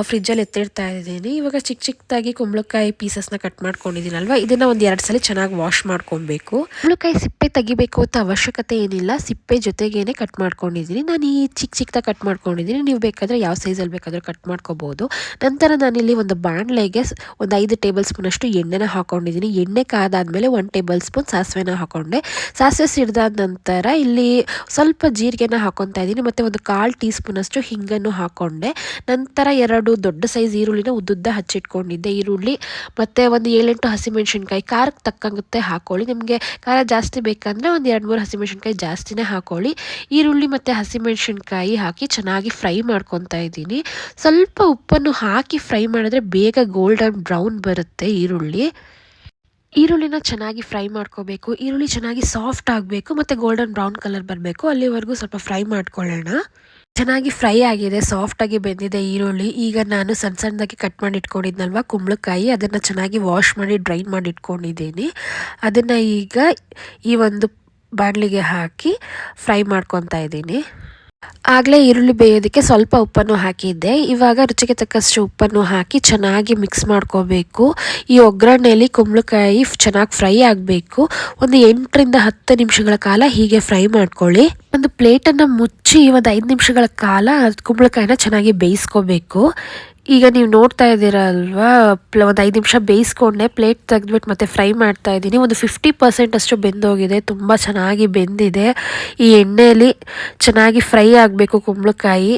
ಫ್ರಿಜ್ಜಲ್ಲಿ ಎತ್ತಿಡ್ತಾ ಇದ್ದೀನಿ. ಇವಾಗ ಚಿಕ್ಕದಾಗಿ ಕುಂಬಳಕಾಯಿ ಪೀಸಸ್ನ ಕಟ್ ಮಾಡ್ಕೊಂಡಿದ್ದೀನಲ್ವ, ಇದನ್ನು ಒಂದು 2 ಸಲ ಚೆನ್ನಾಗಿ ವಾಶ್ ಮಾಡ್ಕೊಬೇಕು. ಕುಂಬಳಕಾಯಿ ಸಿಪ್ಪೆ ತೆಗಿಬೇಕು ಅಂತ ಅವಶ್ಯಕತೆ ಏನಿಲ್ಲ, ಸಿಪ್ಪೆ ಜೊತೆಗೇನೆ ಕಟ್ ಮಾಡ್ಕೊಂಡಿದ್ದೀನಿ. ನಾನು ಈ ಚಿಕ್ಕದಾಗಿ ಕಟ್ ಮಾಡ್ಕೊಂಡಿದ್ದೀನಿ. ನೀವು ಬೇಕಾದರೆ ಯಾವ ಸೈಜಲ್ಲಿ ಬೇಕಾದರೂ ಕಟ್ ಮಾಡ್ಕೋಬೋದು. ನಂತರ ನಾನಿಲ್ಲಿ ಒಂದು ಬಾಣಲೆಗೆ ಒಂದು 5 ಟೇಬಲ್ ಸ್ಪೂನ್ ಅಷ್ಟು ಎಣ್ಣೆನ ಹಾಕ್ಕೊಂಡಿದ್ದೀನಿ. ಎಣ್ಣೆ ಕಾದಾದ್ಮೇಲೆ 1 ಟೇಬಲ್ ಸ್ಪೂನ್ ಸಾಸಿವೆನ ಹಾಕ್ಕೊಂಡೆ. ಸಾಸಿವೆ ಸಿಡ್ದಾದ ನಂತರ ಇಲ್ಲಿ ಸ್ವಲ್ಪ ಜೀರಿಗೆನ ಹಾಕೊತಾ ಇದ್ದೀನಿ ಮತ್ತು ಒಂದು 1/4 ಟೀ ಸ್ಪೂನ್ ಅಷ್ಟು ಹಿಂಗನ್ನು ಹಾಕ್ಕೊಂಡೆ. ನಂತರ 2 ದೊಡ್ಡ ಸೈಜ್ ಈರುಳ್ಳಿನ ಉದ್ದುದ್ದ ಹಚ್ಚಿಟ್ಕೊಂಡಿದ್ದೆ. ಈರುಳ್ಳಿ ಮತ್ತು ಒಂದು 7-8 ಹಸಿಮೆಣ್ಸಿನ್ಕಾಯಿ ಖಾರಕ್ಕೆ ತಕ್ಕಂತೆ ಹಾಕ್ಕೊಳ್ಳಿ. ನಿಮಗೆ ಖಾರ ಜಾಸ್ತಿ ಬೇಕಂದರೆ ಒಂದು 2-3 ಹಸಿಮೆಣ್ಸಿನ್ಕಾಯಿ ಜಾಸ್ತಿನೇ ಹಾಕ್ಕೊಳ್ಳಿ. ಈರುಳ್ಳಿ ಮತ್ತು ಹಸಿಮೆಣ್ಸಿನ್ಕಾಯಿ ಹಾಕಿ ಚೆನ್ನಾಗಿ ಫ್ರೈ ಮಾಡ್ಕೊತಾ ಇದ್ದೀನಿ. ಸ್ವಲ್ಪ ಉಪ್ಪನ್ನು ಹಾಕಿ ಫ್ರೈ ಮಾಡಿದ್ರೆ ಬೇಗ ಗೋಲ್ಡನ್ ಬ್ರೌನ್ ಬರುತ್ತೆ ಈರುಳ್ಳಿನ ಚೆನ್ನಾಗಿ ಫ್ರೈ ಮಾಡ್ಕೋಬೇಕು. ಈರುಳ್ಳಿ ಚೆನ್ನಾಗಿ ಸಾಫ್ಟ್ ಆಗಬೇಕು ಮತ್ತು ಗೋಲ್ಡನ್ ಬ್ರೌನ್ ಕಲರ್ ಬರಬೇಕು. ಅಲ್ಲಿವರೆಗೂ ಸ್ವಲ್ಪ ಫ್ರೈ ಮಾಡ್ಕೊಳ್ಳೋಣ. ಚೆನ್ನಾಗಿ ಫ್ರೈ ಆಗಿದೆ, ಸಾಫ್ಟಾಗಿ ಬೆಂದಿದೆ ಈರುಳ್ಳಿ. ಈಗ ನಾನು ಸಣ್ಣದಾಗಿ ಕಟ್ ಮಾಡಿ ಇಟ್ಕೊಂಡಿದ್ನಲ್ವ ಕುಂಬಳಕಾಯಿ, ಅದನ್ನು ಚೆನ್ನಾಗಿ ವಾಶ್ ಮಾಡಿ ಡ್ರೈನ್ ಮಾಡಿ ಇಟ್ಕೊಂಡಿದ್ದೀನಿ. ಅದನ್ನು ಈಗ ಈ ಒಂದು ಬಾಣಲಿಗೆ ಹಾಕಿ ಫ್ರೈ ಮಾಡ್ಕೊತಾ ಇದ್ದೀನಿ. ಆಗಲೇ ಈರುಳ್ಳಿ ಬೇಯೋದಕ್ಕೆ ಸ್ವಲ್ಪ ಉಪ್ಪನ್ನು ಹಾಕಿದ್ದೆ. ಇವಾಗ ರುಚಿಗೆ ತಕ್ಕಷ್ಟು ಉಪ್ಪನ್ನು ಹಾಕಿ ಚೆನ್ನಾಗಿ ಮಿಕ್ಸ್ ಮಾಡ್ಕೋಬೇಕು. ಈ ಒಗ್ಗರಣೆಯಲ್ಲಿ ಕುಂಬಳಕಾಯಿ ಚೆನ್ನಾಗಿ ಫ್ರೈ ಆಗಬೇಕು. ಒಂದು 8ರಿಂದ 10 ನಿಮಿಷಗಳ ಕಾಲ ಹೀಗೆ ಫ್ರೈ ಮಾಡ್ಕೊಳ್ಳಿ. ಒಂದು ಪ್ಲೇಟನ್ನು ಮುಚ್ಚಿ ಒಂದು 5 ನಿಮಿಷಗಳ ಕಾಲ ಕುಂಬಳಕಾಯಿನ ಚೆನ್ನಾಗಿ ಬೇಯಿಸ್ಕೋಬೇಕು. ಈಗ ನೀವು ನೋಡ್ತಾ ಇದ್ದೀರಾ ಅಲ್ವಾ, ಒಂದು 5 ನಿಮಿಷ ಬೇಯಿಸ್ಕೊಂಡೆ. ಪ್ಲೇಟ್ ತೆಗೆದ್ಬಿಟ್ಟು ಮತ್ತೆ ಫ್ರೈ ಮಾಡ್ತಾ ಇದ್ದೀನಿ. ಒಂದು 50% ಅಷ್ಟು ಬೆಂದೋಗಿದೆ, ತುಂಬ ಚೆನ್ನಾಗಿ ಬೆಂದಿದೆ. ಈ ಎಣ್ಣೆಯಲ್ಲಿ ಚೆನ್ನಾಗಿ ಫ್ರೈ ಆಗಬೇಕು ಕುಂಬಳಕಾಯಿ.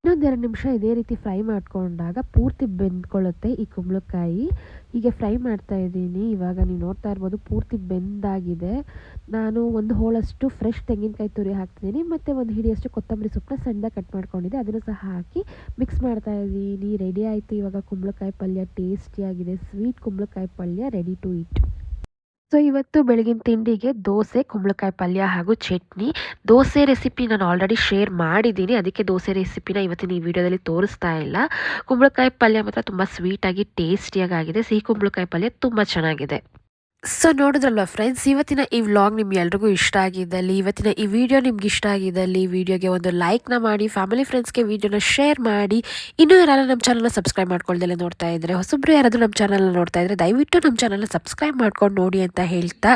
ಇನ್ನೊಂದು 2 ನಿಮಿಷ ಇದೇ ರೀತಿ ಫ್ರೈ ಮಾಡ್ಕೊಂಡಾಗ ಪೂರ್ತಿ ಬೆಂದ್ಕೊಳ್ಳುತ್ತೆ ಈ ಕುಂಬಳಕಾಯಿ. ಹೀಗೆ ಫ್ರೈ ಮಾಡ್ತಾ ಇದ್ದೀನಿ. ಇವಾಗ ನೀವು ನೋಡ್ತಾ ಇರ್ಬೋದು ಪೂರ್ತಿ ಬೆಂದಾಗಿದೆ. ನಾನು ಒಂದು ಹೋಳಷ್ಟು ಫ್ರೆಶ್ ತೆಂಗಿನಕಾಯಿ ತುರಿ ಹಾಕ್ತಿದ್ದೀನಿ ಮತ್ತು ಒಂದು ಹಿಡಿಯಷ್ಟು ಕೊತ್ತಂಬರಿ ಸೊಪ್ಪನ್ನ ಸಣ್ಣದಾಗಿ ಕಟ್ ಮಾಡ್ಕೊಂಡಿದ್ದೆ, ಅದನ್ನು ಸಹ ಹಾಕಿ ಮಿಕ್ಸ್ ಮಾಡ್ತಾ ಇದ್ದೀನಿ. ರೆಡಿ ಆಯಿತು ಇವಾಗ ಕುಂಬಳಕಾಯಿ ಪಲ್ಯ. ಟೇಸ್ಟಿಯಾಗಿದೆ ಸ್ವೀಟ್ ಕುಂಬಳಕಾಯಿ ಪಲ್ಯ ರೆಡಿ ಟು ಈಟ್. ಸೊ ಇವತ್ತು ಬೆಳಗಿನ ತಿಂಡಿಗೆ ದೋಸೆ, ಕುಂಬಳಕಾಯಿ ಪಲ್ಯ ಹಾಗೂ ಚಟ್ನಿ. ದೋಸೆ ರೆಸಿಪಿ ನಾನು ಆಲ್ರೆಡಿ ಶೇರ್ ಮಾಡಿದ್ದೀನಿ, ಅದಕ್ಕೆ ದೋಸೆ ರೆಸಿಪಿನ ಇವತ್ತಿನ ಈ ವಿಡಿಯೋದಲ್ಲಿ ತೋರಿಸ್ತಾ ಇಲ್ಲ. ಕುಂಬಳಕಾಯಿ ಪಲ್ಯ ಮಾತ್ರ ತುಂಬ ಸ್ವೀಟಾಗಿ ಟೇಸ್ಟಿಯಾಗಿ ಆಗಿದೆ. ಸಿಹಿ ಕುಂಬಳಕಾಯಿ ಪಲ್ಯ ತುಂಬ ಚೆನ್ನಾಗಿದೆ. ಸೊ ನೋಡಿದ್ರಲ್ವ ಫ್ರೆಂಡ್ಸ್, ಇವತ್ತಿನ ಈ ವ್ಲಾಗ್ ನಿಮ್ಗೆ ಎಲ್ರಿಗೂ ಇಷ್ಟ ಆಗಿದ್ದಲ್ಲಿ, ಇವತ್ತಿನ ಈ ವಿಡಿಯೋ ನಿಮ್ಗೆ ಇಷ್ಟ ಆಗಿದ್ದಲ್ಲಿ ವಿಡಿಯೋಗೆ ಒಂದು ಲೈಕ್ನ ಮಾಡಿ, ಫ್ಯಾಮಿಲಿ ಫ್ರೆಂಡ್ಸ್ಗೆ ವಿಡಿಯೋನ ಶೇರ್ ಮಾಡಿ. ಇನ್ನೂ ಯಾರು ನಮ್ಮ ಚಾನಲ್ನ ಸಬ್ಸ್ಕ್ರೈಬ್ ಮಾಡ್ಕೊಳ್ದೆಲ್ಲ ನೋಡ್ತಾ ಇದ್ದರೆ, ಹೊಸಬ್ರು ಯಾರಾದರೂ ನಮ್ಮ ಚಾನಲ್ನ ನೋಡ್ತಾ ಇದ್ದರೆ ದಯವಿಟ್ಟು ನಮ್ಮ ಚಾನಲ್ನ ಸಬ್ಸ್ಕ್ರೈಬ್ ಮಾಡ್ಕೊಂಡು ನೋಡಿ ಅಂತ ಹೇಳ್ತಾ